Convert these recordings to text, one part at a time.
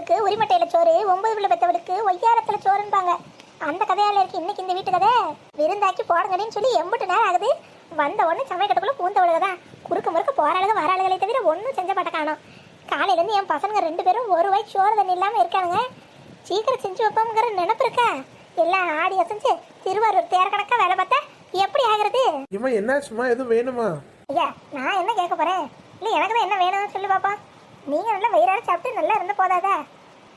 பெத்தவளுக்கு உரிமட்டையில சோறு, 9 பிள்ளை பெத்தவளுக்கு ஒய்யாரத்துல சோறுன்பாங்க. அந்த கதையால இருக்கு இன்னைக்கு இந்த வீட்டு கதை. விருந்தாக்கி போடுங்கன்னு சொல்லி எம்பிட்டு நேரம் ஆகுது. வந்த உடனே சமையக்கட்டுக்குள்ள பூந்தவளுக தான். குறுக்க முறுக்க போராளுக வராளுகளை தவிர ஒன்றும் செஞ்ச மாட்ட காணோம். காலையிலேருந்து என் பசங்க 2 பேரும் ஒரு வாய் சோறு தண்ணி இல்லாமல் இருக்கானுங்க. சீக்கிரம் செஞ்சு வைப்போங்கிற நினப்பு இருக்கா? எல்லாம் ஆடி அசைஞ்சு திருவாரூர் தேர கணக்கா வேலை பார்த்தா எப்படி ஆகுறது? இம்மா என்ன சும்மா எதுவும் வேணுமா? ஐயா நான் என்ன கேட்க போறேன்? இல்லை எனக்கு தான் என்ன வேணும்னு சொல்லி பாப்பா. நீங்கள் நல்லா வயிறார சாப்பிட்டு நல்லா இருந்த போதாதா?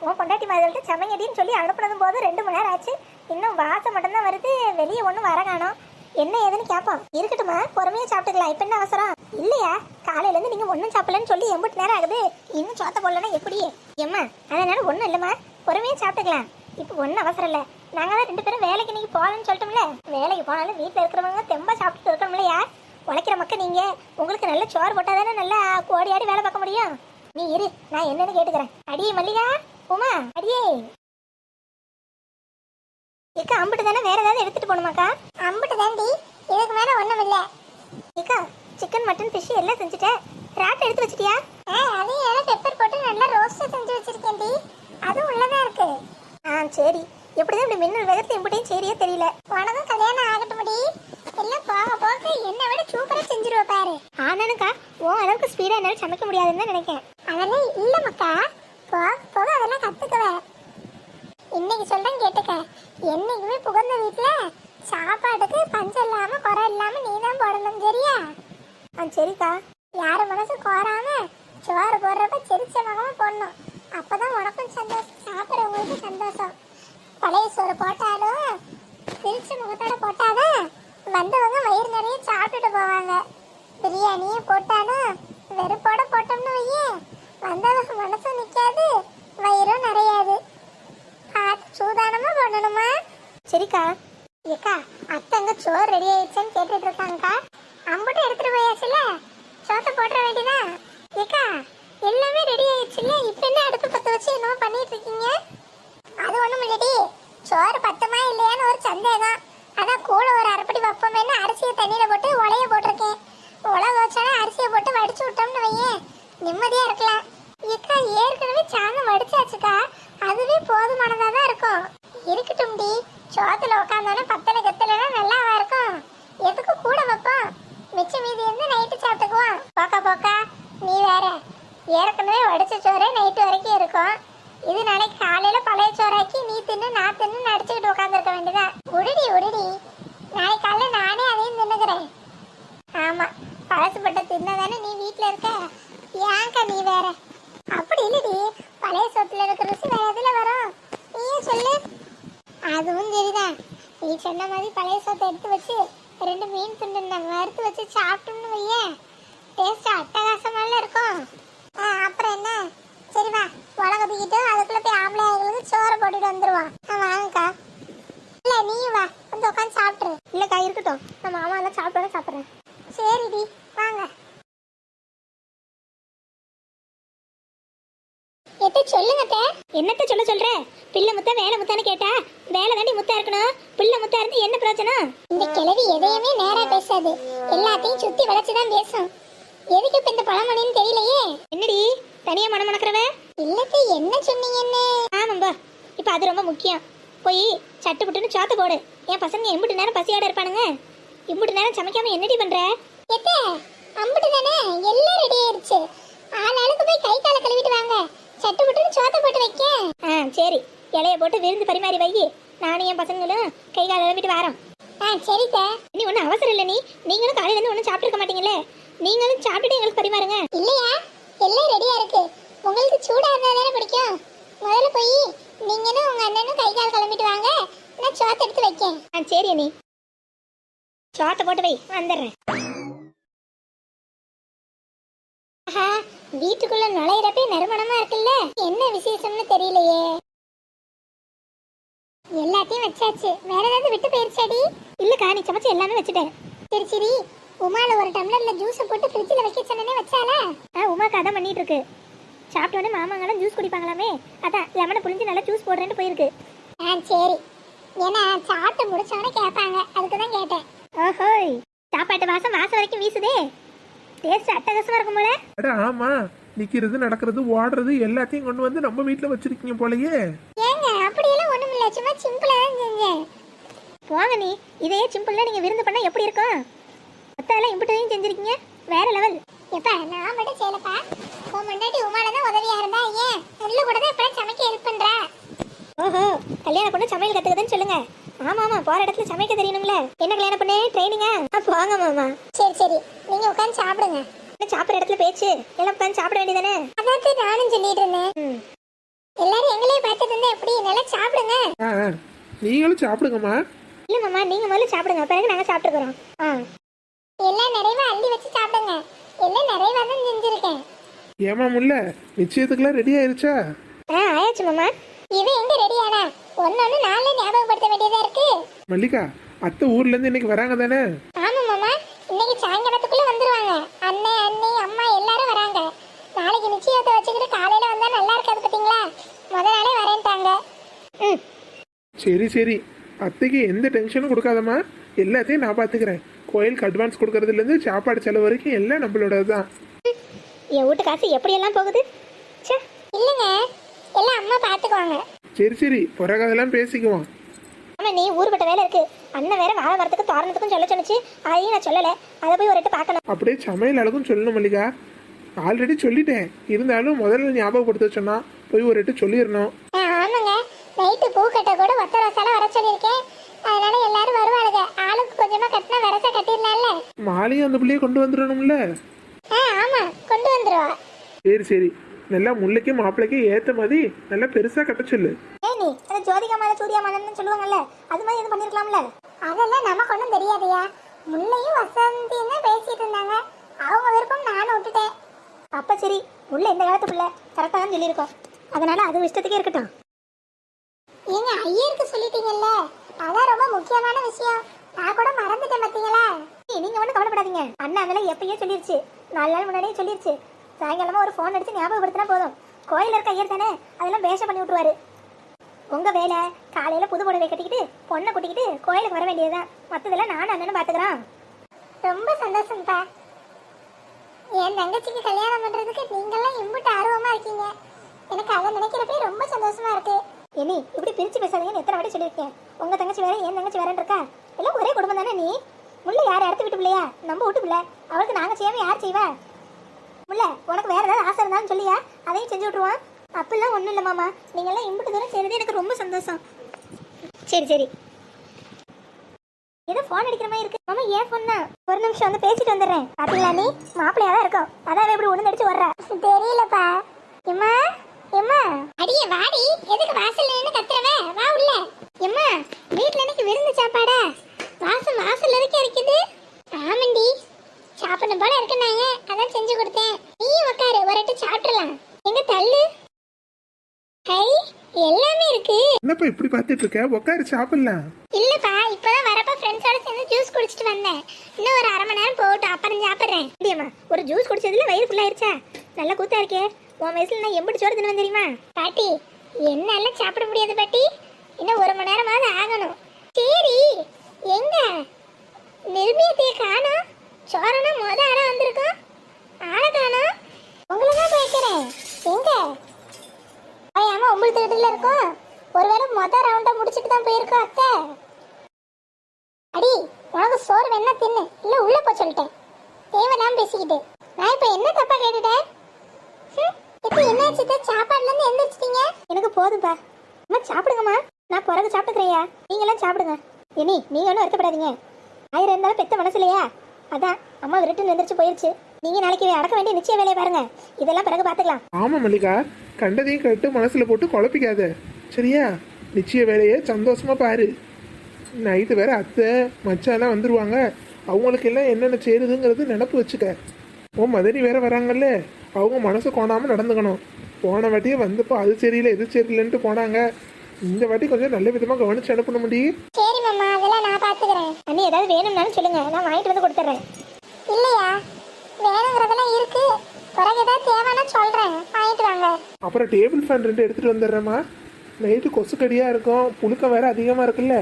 உன் பொண்டாட்டி மாதிரிட்டு சமையடின்னு சொல்லி அனுப்புனதும் போது 2 மணி நேரம் ஆச்சு. இன்னும் வாசம் மட்டும்தான் வருது, வெளியே ஒன்றும் வர காணோம். என்ன ஏதுன்னு கேட்போம். இருக்கட்டுமா, பொறுமையாக சாப்பிட்டுக்கலாம். இப்போ என்ன அவசரம்? இல்லையா காலையிலேருந்து நீங்கள் ஒன்றும் சாப்பிடலன்னு சொல்லி எம்பிட்டு நேரம் ஆகுது. இன்னும் சோத்த போடலன்னா எப்படி? எம்மா அதனால ஒன்றும் இல்லைம்மா, பொறுமையாக சாப்பிட்டுக்கலாம். இப்போ ஒன்றும் அவசரம் இல்லை. நாங்கள் தான் 2 பேரும் வேலைக்கு நீங்கள் போகலன்னு சொல்லிட்டோம்ல. வேலைக்கு போனாலும் வீட்டில் இருக்கிறவங்க தெம்பா சாப்பிட்டுட்டு இருக்கணும்லையா? உழைக்கிற மக்கள் நீங்கள். உங்களுக்கு நல்ல சோறு போட்டால் தானே நல்லா கோடி ஆடி வேலை பார்க்க முடியும். நீ இரு, நான் என்னன்னு கேட்டுக்கிறேன். அடியே மல்லிகா, உமா, அடியே ஏக்கா, அம்பிட்டு தானே வேற ஏதாவது எடுத்துட்டு போகணுமாக்கா? அம்பிட்டு தாண்டி, இதுக்கு மேலே ஒன்றும் இல்லை. ஏக்கா சிக்கன் மட்டன் ஃபிஷ் எல்லாம் செஞ்சுட்டேன். ராட்டை எடுத்து வச்சிட்டியா? அதையும் எல்லாம் பெப்பர் போட்டு நல்லா ரோஸ்ட் செஞ்சு வச்சிருக்கேன்டி. அதுவும் உள்ளதான் இருக்கு. சரி. எப்படிதான் இப்படி மின்னல் வேகத்தை எம்பிட்டையும் சரியா தெரியல. உனக்கும் கல்யாணம் ஆகட்டும்படி எல்லாம் போக போக என்னை விட சூப்பரா செஞ்சிருவ பாரு. ஆனானுக்கா உன் அளவுக்கு ஸ்பீடா என்னால சமைக்க முடியாதுன்னு நினைக்கிறேன். அதெல்லாம் இல்ல மக்கா, போக போக அதெல்லாம் கத்துக்குவேன். இன்னைக்கு சொல்றேன் கேட்டுக்க. என்னைக்குமே புகுந்த வீட்டுல சாப்பாட்டுக்கு பஞ்சம் இல்லாம குறை இல்லாம நீ தான் போடணும், சரியா? சரிக்கா. யாரு மனசு கோராம சோறு போடுறப்ப சிரிச்ச மகமா போடணும். அப்பதான் உனக்கும் சந்தோஷம், சாப்பிட்றவங்களுக்கு சந்தோஷம். பழைய சோறு போட்டாலும் சிரிச்ச முகத்தோட போட்டாதான் வந்தவங்க வயிறு நிறைய சாப்பிட்டுட்டு போவாங்க. பிரியாணியே போட்டாலும் வெறுப்போட போட்டோம்னு வையே, வந்தவங்க மனசும் நிக்காது, வயிறும் நிறையாது. பார்த்து சூதானமா போடணுமா? சரிக்கா. ஏக்கா அத்தங்க சோறு ரெடி ஆயிடுச்சுன்னு கேட்டுட்டு இருக்காங்கக்கா. அம்புட்டு எடுத்துட்டு போயாச்சுல, சோத்தை போட்டுற வேண்டியதான். ஏக்கா எல்லாமே ரெடி ஆயிடுச்சுல்ல, இப்ப என்ன அடுப்பு பத்த வச்சு என்னமோ பண்ணிட்டு இருக்கீங்க? அது ஒண்ணும் இல்லடி, சோறு பத்துமா இல்லையான்னு ஒரு சந்தேகம். அதான் கூட ஒரு அரைப்படி வைப்போமேன்னு அரிசியை தண்ணியில போட்டு உலைய போட்டிருக்கேன். உலக வச்சாலும் அரிசியை போட்டு வடிச்சு விட்டோம்னு வையேன், நிம்மதியா இருக்கலாம். ஏக்கா ஏற்கனவே சாதம் வடிச்சாச்சுக்கா, அதுவே போதுமானதா தான் இருக்கும். இருக்கட்டும் டி, சோத்துல உட்காந்தானே பத்தனை கத்தலைன்னா நல்லாவா இருக்கும்? எதுக்கு கூட வைப்போம், மிச்ச மீதி இருந்து நைட்டு சாப்பிட்டுக்குவோம். போக்கா போக்கா, நீ வேற. ஏற்கனவே வடிச்ச சோறே நைட்டு வரைக்கும் இருக்கும். இது நாளைக்கு காலையில பழைய சோறாக்கி நீ தின்னு நான் தின்னு அடிச்சுக்கிட்டு உட்காந்துருக்க வேண்டியதான். உடுடி உடுடி, நாளைக்கு காலையில நானே அதையும் தின்னுக்கிறேன். ஆமா, பழசுப்பட்ட தின்னதானே நீ வீட்டுல இருக்க. ஏன்க்கா நீ வேற? அப்படி இல்லடி, பழைய சோத்துல இருக்கிற ருசி வேற எதுல வரும்? நீயே சொல்லு. அதுவும் சரிதான். நீ சொன்ன மாதிரி பழைய சோத்தை எடுத்து வச்சு 2 மீன் துண்டு வறுத்து வச்சு சாப்பிட்டோம்னு வையேன், டேஸ்ட் அட்டகாசமால இருக்கும். அப்புறம் என்ன? சரி வா, உலக தூக்கிட்டு அதுக்குள்ள போய் ஆம்பளை ஆளுங்களுக்கு சோறை போட்டுட்டு வந்துருவான். வாங்கக்கா. இல்ல நீயும் வா, வந்து உட்காந்து சாப்பிட்ரு. இல்லக்கா இருக்கட்டும், நான் மாமா எல்லாம் சாப்பிட்டு சாப்பிட்றேன். சரிடி வாங்க. சொல்லுங்க. என்னத்த சொல்ல சொல்ற? பிள்ளை முத்தா வேலை முத்தான்னு கேட்டா வேலை தாண்டி முத்தா இருக்கணும். பிள்ளை முத்தா இருந்து என்ன பிரச்சனை? இந்த கிழவி எதையுமே நேரா பேசாது, எல்லாத்தையும் சுத்தி வளைச்சுதான் பேசும். எதுக்கு இப்ப இந்த பழமணின்னு தெரியலையே. என்னடி தனியா மனம் மணக்கிறவ? இல்லக்கு என்ன சொன்னீங்கன்னு? ஆமாம்பா, இப்ப அது ரொம்ப முக்கியம். போய் சட்டு புட்டுன்னு சோத்த போடு. என் பசங்க எம்பிட்டு நேரம் பசியோட இருப்பானுங்க. இம்பிட்டு நேரம் சமைக்காம என்னடி பண்ற? எத்தே அம்பிட்டு தானே, எல்லாம் ரெடி ஆயிருச்சு. ஆளாளுக்கு போய் கை காலை கழுவிட்டு வாங்க, சட்டு புட்டுன்னு சோத்த போட்டு வைக்க. சரி, இலைய போட்டு விருந்து பரிமாறி வை. நானும் என் பசங்களும் கை காலை கழுவிட்டு வரோம். சரிக்க. நீ ஒன்றும் அவசரம் இல்லை. நீங்களும் காலையில இருந்து ஒன்றும் சாப்பிட்டுருக்க மாட்டீங்களே, நீங்களும் சாப்பிட்டுட்டு எங்களுக்கு பரிமாறுங்க. இல்லையா, எல்லாம் ரெடியா இருக்கு. உங்களுக்கு சூடா இருந்தா தானே பிடிக்கும். முதல்ல போய் நீங்களும் உங்க அண்ணனும் கை கால் கிளம்பிட்டு வாங்க, நான் சோத்தை எடுத்து வைக்கேன். சரி அண்ணி, சோத்தை போட்டு வை, வந்துடுறேன். வீட்டுக்குள்ள நுழையிறப்பே நறுமணமா இருக்குல்ல, என்ன விசேஷம்னு தெரியலையே. எல்லாத்தையும் வச்சாச்சு, வேற ஏதாவது விட்டு போயிருச்சாடி? இல்லக்கா, நீ சமைச்சு எல்லாமே வச்சுட்டேன். சரி சரி, உமால ஒரு டம்ளர்ல ஜூஸ் போட்டு ஃப்ரிட்ஜ்ல வைக்க சொன்னனே, வச்சால? உமாக்கு அதான் பண்ணிட்டு இருக்கு. சாப்பிட்ட உடனே மாமாங்கலாம் ஜூஸ் குடிப்பாங்களாமே, அதான் லெமனை புளிஞ்சு நல்லா ஜூஸ் போடுறேன்னு போயிருக்கு. சரி, ஏன்னா சாப்பிட்டு முடிச்சவனே கேட்பாங்க, அதுக்கு தான் கேட்டேன். ஓஹோய், சாப்பாட்டு வாசம் வரைக்கும் வீசுதே. டேஸ்ட் அட்டகாசமா இருக்கும் போல. அட ஆமா, நிக்கிறது நடக்கிறது ஓடுறது எல்லாத்தையும் கொண்டு வந்து நம்ம வீட்டுல வச்சிருக்கீங்க போலயே. ஏங்க அப்படியெல்லாம் ஒண்ணும் இல்ல, சும்மா சிம்பிளா தான் செஞ்சேன். போங்க நீ, இதே சிம்பிளா நீங்க விருந்து பண்ணா எப்படி இருக்கும்? மொத்தம் இம்புட்டையும் செஞ்சிருக்கீங்க, வேற லெவல். எப்பா நான் மட்டும் செய்யலப்பா, உன் முன்னாடி உமால தான் உதவியா இருந்தா, ஏன் முள்ளு கூட தான் இப்ப சமைக்க ஹெல்ப் பண்றா. ஓஹோ, கல்யாண பொண்ணு சமையல் கத்துக்குதுன்னு சொல்லுங்க. ஆமா ஆமா, போற இடத்துல சமைக்க தெரியணும்ல. என்ன கல்யாண பொண்ணு ட்ரைனிங்கா? போங்க மாமா. சரி சரி, நீங்க உட்காந்து சாப்பிடுங்க. சாப்பிடுற இடத்துல பேச்சு எல்லாம் உட்காந்து சாப்பிட வேண்டியதானே? அதான் நானும் சொல்லிட்டு இருந்தேன். எல்லாரும் எங்களே பார்த்துட்டு இருந்தா எப்படி? நல்லா சாப்பிடுங்க. நீங்களும் சாப்பிடுங்கம்மா. இல்ல மாமா, நீங்க முதல்ல சாப்பிடுங்க, பிறகு நாங்க சாப்பிட்டுக்கிறோம். எல்லாம் நிறைவா அள்ளி வச்சு சாப்பிடுங்க. எல்லாம் நிறைவா தான் செஞ்சிருக்கேன். ஏமா முல்ல, நிச்சயத்துக்குலாம் ரெடி ஆயிருச்சா? ஆயாச்சு மாமா. இது எங்க ரெடியானா? ஒன்னொன்னு நாளே ஞாபகப்படுத்த வேண்டியதா இருக்கு. மல்லிகா, அத்தை ஊர்ல இருந்து இன்னைக்கு வராங்க தானே? ஆமா மாமா, இன்னைக்கு சாயங்காலத்துக்குள்ள வந்துருவாங்க. அண்ணே அண்ணி அம்மா எல்லாரும் வராங்க. நாளைக்கு நிச்சயத்தை வச்சுக்கிட்டு காலையில வந்தா நல்லா இருக்காது பாத்தீங்களா? முத நாளே வரேன்ட்டாங்க. சரி சரி, அத்தைக்கு எந்த டென்ஷனும் கொடுக்காதம்மா, எல்லாத்தையும் நான் பாத்துக்கிறேன். கோயிலுக்கு அட்வான்ஸ் கொடுக்கறதுல இருந்து சாப்பாடு செலவு வரைக்கும் எல்லாம் நம்மளோட தான். என் வீட்டு காசு எப்படி எல்லாம் போகுது? இல்லங்க, எல்லாம் அம்மா பாத்துக்குவாங்க. சரி சரி, பிறகு அதெல்லாம் பேசிக்குவோம். ஆமா, நீ ஊர்பட்ட வேலை இருக்கு. அண்ணன் வேற வாழை மரத்துக்கு தோரணத்துக்கும் சொல்ல சொன்னிச்சு, அதையும் நான் சொல்லல. அதை போய் ஒரு எட்டு பார்க்கணும். அப்படியே சமையல் அழகும் சொல்லணும் மல்லிகா. ஆல்ரெடி சொல்லிட்டேன், இருந்தாலும் முதல்ல ஞாபகப்படுத்த சொன்னா போய் ஒரு எட்டு சொல்லிடணும். ஆமாங்க, நைட்டு பூ கட்ட கூட ஒத்த ரசால வர சொல்லியிருக்கேன். அதனால எல்லாரும் வருவாளுங்க. ஆளுக்கு கொஞ்சமா கட்டினா வரசா கட்டிடலாம்ல. மாலையும் அந்த பிள்ளைய கொண்டு வந்துடணும்ல. ஆமா, கொண்டு வந்துருவா. சரி சரி, நல்லா முல்லைக்கும் மாப்பிள்ளைக்கும் ஏத்த மாதிரி நல்லா பெருசா கட்ட சொல்லு. நீ அந்த ஜோதிகா மாலை சூர்யா மாலைன்னு சொல்லுவாங்கல்ல, அது மாதிரி எதுவும் பண்ணிருக்கலாம்ல. அதெல்லாம் நமக்கு ஒன்றும் தெரியாதையா. முல்லையும் வசந்தின்னு பேசிட்டு இருந்தாங்க, அவங்க விருப்பம் நானும் விட்டுட்டேன். அப்ப சரி, முல்லை இந்த காலத்துக்குள்ள கரெக்டா தான் சொல்லியிருக்கோம், அதனால அது இஷ்டத்துக்கே இருக்கட்டும். ஏங்க ஐயருக்கு சொல்லிட்டீங்கல்ல, அதான் ரொம்ப முக்கியமான விஷயம். நான் கூட மறந்துட்டேன் பாத்தீங்களா? நீங்க ஒன்றும் கவலைப்படாதீங்க, அண்ணா அதெல்லாம் எப்பயே சொல்லிருச்சு, 4 நாள் முன்னாடியே சொல்லிருச்சு. சாயங்காலமா ஒரு ஃபோன் அடிச்சு ஞாபகப்படுத்தினா போதும். கோயில இருக்க ஐயர் தானே, அதெல்லாம் பேஷ பண்ணி விட்டுருவாரு. உங்க வேலை காலையில புது புடவை கட்டிக்கிட்டு பொண்ணை கூட்டிக்கிட்டு கோயிலுக்கு வர வேண்டியதுதான். மற்றதெல்லாம் நானும் அண்ணனும் பாத்துக்கிறோம். ரொம்ப சந்தோஷம்ப்பா. என் தங்கச்சிக்கு கல்யாணம் பண்றதுக்கு நீங்கெல்லாம் இம்புட்டு ஆர்வமா இருக்கீங்க. எனக்கு அதை நினைக்கிறப்பே ரொம்ப சந்தோஷமா இருக்கு. இனி இப்படி பிரிச்சு பேசாதீங்கன்னு எத்தனை வாட்டி சொல்லியிருக்கேன். உங்க தங்கச்சி வேற என் தங்கச்சி வேறன்னு இருக்கா? எல்லாம் ஒரே குடும்பம் தானே. நீ முல்லை யார் அடுத்து விட்டு பிள்ளையா? நம்ம வீட்டு பிள்ளை, அவளுக்கு நாங்க செய்யாம யார் செய்வா? முல்லை, உனக்கு வேற ஏதாவது ஆசை இருந்தாலும் சொல்லியா, அதையும் செஞ்சு விட்டுருவான். அப்படிலாம் ஒன்றும் இல்லை மாமா, நீங்கள்லாம் இம்புட்டு தூரம் செய்யறது எனக்கு ரொம்ப சந்தோஷம். சரி சரி, ஏதோ ஃபோன் அடிக்கிற மாதிரி இருக்கு மாமா. ஏன் ஃபோன் தான்? ஒரு நிமிஷம் வந்து பேசிட்டு வந்துடுறேன். பாத்தீங்களா, நீ மாப்பிள்ளையா தான் இருக்கும், அதான் எப்படி ஒண்ணு அடிச்சு வர்ற தெரியலப்பா. எம்மா எம்மா, அடியே வாடி, எதுக்கு வாசல்ல நின்னு கத்துறவே? வா உள்ள. எம்மா, வீட்ல இன்னைக்கு விருந்து சாப்பாடா? வாசல் வாசல்ல வரைக்கும் இருக்குது. ஆமண்டி, சாப்பிடணும் போல இருக்குனாங்க, அதான் செஞ்சு கொடுத்தேன். நீயும் உட்காரு, ஒருட்டு சாப்பிடலாம். எங்க தள்ளு. ஹை, எல்லாமே இருக்கு. என்னப்பா இப்படி பார்த்துட்டு இருக்க? உட்காரு சாப்பிடலாம். இல்லப்பா, இப்பதான் வரப்ப ஃப்ரெண்ட்ஸோட சேர்ந்து ஜூஸ் குடிச்சிட்டு வந்தேன். இன்னும் ஒரு 1/2 மணி நேரம் போட்டு அப்புறம் சாப்பிடுறேன். அப்படியம்மா, ஒரு ஜூஸ் குடிச்சதுல வயிறு ஃபுல்லா ஆயிருச்சா? நல்லா கூத்தா இருக்கே. உன் வயசுல நான் எப்படி சோறு தின்னு தெரியுமா? பாட்டி, என்னால சாப்பிட முடியாது பாட்டி, இன்னும் 1 மணி நேரமாவது ஆகணும். சரி, எங்க நிர்மியத்தைய காணோம்? சோரனா மொத ஆளா வந்திருக்கோம், ஆளை காணோம். உங்களை தான் போய்க்கிறேன். எங்க ஆமா, உங்களுக்கு வீட்டுல இருக்கோம். ஒருவேளை மொத ரவுண்டா முடிச்சிட்டு தான் போயிருக்கோம். அத்தை, அடி உனக்கு சோறு வேணா தின்னு, இல்ல உள்ள போ சொல்லிட்டேன். தேவைதான் பேசிக்கிட்டு நான் இப்ப என்ன தப்பா கேட்டுட்டேன்? இப்ப என்னாச்சு? சாப்பாடுல இருந்து எந்திரிச்சிட்டீங்க? எனக்கு போதும்பா. அம்மா சாப்பிடுங்கம்மா, நான் பிறகு சாப்பிட்டுக்கிறையா, நீங்களாம் சாப்பிடுங்க. இனி நீங்க ஒன்றும் வருத்தப்படாதீங்க. 1000 இருந்தாலும் பெத்த மனசு இல்லையா? அதான் அம்மா விருட்டு எந்திரிச்சு போயிருச்சு. நீங்க நாளைக்கு அடக்க வேண்டிய நிச்சய வேலையை பாருங்க, இதெல்லாம் பிறகு பாத்துக்கலாம். ஆமா மல்லிகா, கண்டதையும் கேட்டு மனசுல போட்டு குழப்பிக்காத, சரியா? நிச்சய வேலையை சந்தோஷமா பாரு. நைட்டு வேற அத்தை மச்சாலாம் வந்துருவாங்க, அவங்களுக்கு எல்லாம் என்னென்ன சேருதுங்கிறது நினப்பு வச்சுக்க. ஓ மதனி வேற வராங்கல்ல, அவங்க மனசு கோணாம நடந்துக்கணும். போன வாட்டியே வந்தப்போ அது சரியில்லை இது சரியில்லைன்ட்டு போனாங்க. இந்த வாட்டி கொஞ்சம் நல்ல விதமா கவனிச்சு அனுப்ப முடியும். சரி மாமா, அதெல்லாம் நான் பாத்துக்கிறேன். அண்ணி ஏதாவது வேணும்னாலும் சொல்லுங்க, நான் வாங்கிட்டு வந்து கொடுத்துறேன். இல்லையா, வேணுங்கிறதெல்லாம் இருக்கு, பிறகு ஏதாவது தேவைன்னா சொல்றேன், வாங்கிட்டு வாங்க. அப்புறம் டேபிள் ஃபேன் 2 எடுத்துட்டு வந்துடுறேம்மா. நைட்டு கொசுக்கடியா இருக்கும், புழுக்கம் வேற அதிகமா இருக்குல்ல.